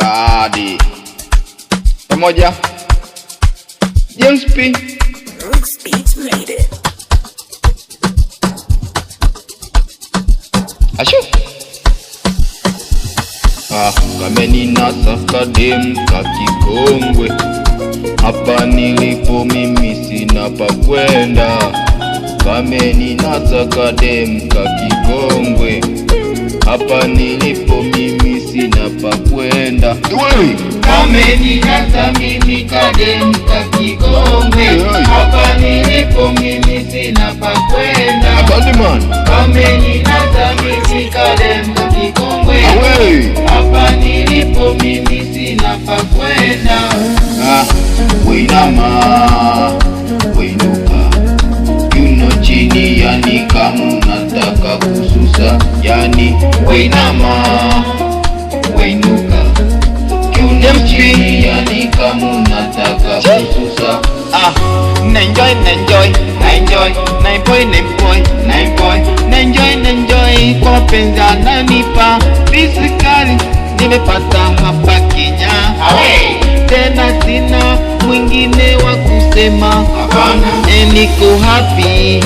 Kadi pamoja James P. Rooks Beats made it. Ashu kameni nasa kadem kakikongwe, hapa nilipo mimi sina pa kwenda. Kameni nasa kadem kakikongwe, hapa nilipo mimi sina pa kwenda. Kameni nasa mimi kadem kakikongwe, hapa nilipo mimi sina pa kwenda. Kameni nasa mimi kadem kakikongwe, hapa nilipo mimi sina pa kwenda. Wainama, wainuka, yuno chini, yani kama unataka kususa. Yani wainama, wainuka, yuno chini, yani kama unataka kususa. Naenjoy kwa mapenzi ananipa physically, nimepata hapa Kenya. Tena sina mwingine wa kusema, niko happy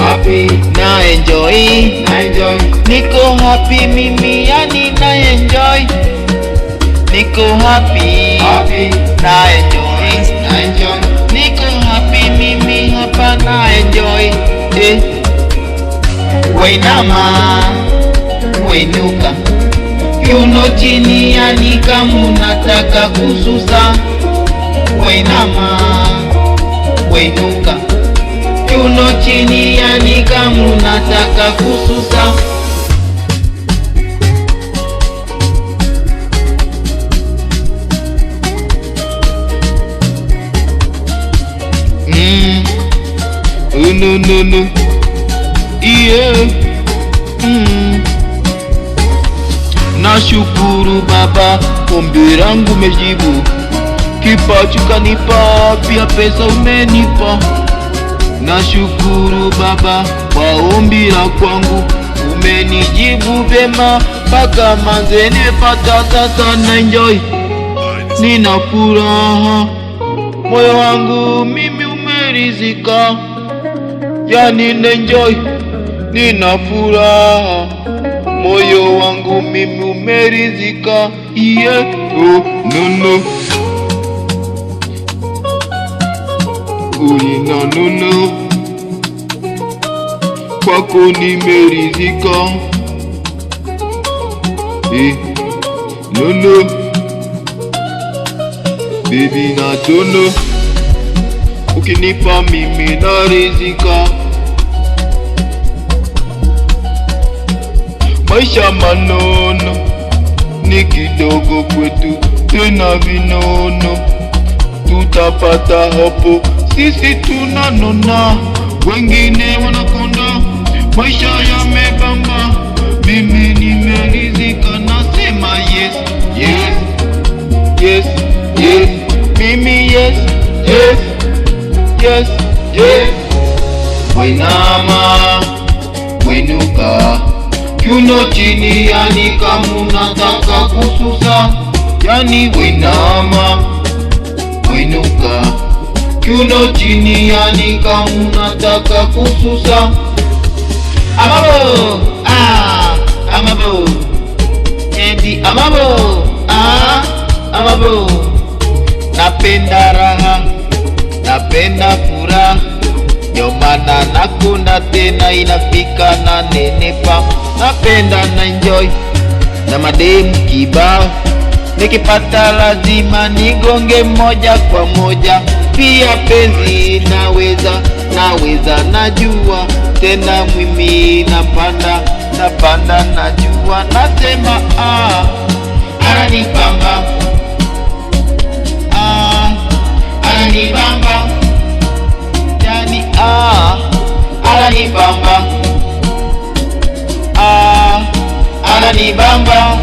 na enjoy. Niko happy mimi, yani na enjoy. Niko happy na enjoy. Niko happy mimi hapa na enjoy. Wainama, wainuka, yuno chini, yani kama unataka kususa. Wainama, wainuka, yuno chini, yani kama unataka kususa. No. Yeah. Nashukuru Baba, ombi langu umejibu. Kipaji kanipa, pia pesa umenipa. Nashukuru Baba kwa ombi la kwangu, umenijibu vyema mpaka manze nimepata. Sasa na enjoy, nina furaha, moyo wangu mimi umeridhika. Yani na enjoy, nina furaha, moyo wangu mimi umeridhika. Yeah. No. No. Kwako nimeridhika. No. Baby na tono, ukinipa mimi naridhika. Maisha manono ni kidogo kwetu, tena vinono tutapata hapo. Sisi tunanona, wengine wanakonda. Maisha yamebamba, mimi nimeridhika. Nasema yes. Mimi yes. Wainama, wainuka, yuno chini, yani kama unataka kususa. Yani wainama, wainuka, yuno chini, yani kama unataka kususa. Amabo, amabo, endi amabo, amabo. Napenda raha, napenda furaha, ndio maana nakuna tena inafika na nenepa. Napenda na enjoy na mademu kibao, nikipata lazima nigonge moja kwa moja. Pia penzi naweza najua, tena mimi napanda najua. Nasema ananibamba, ananibamba, yani ananibamba, ananibamba.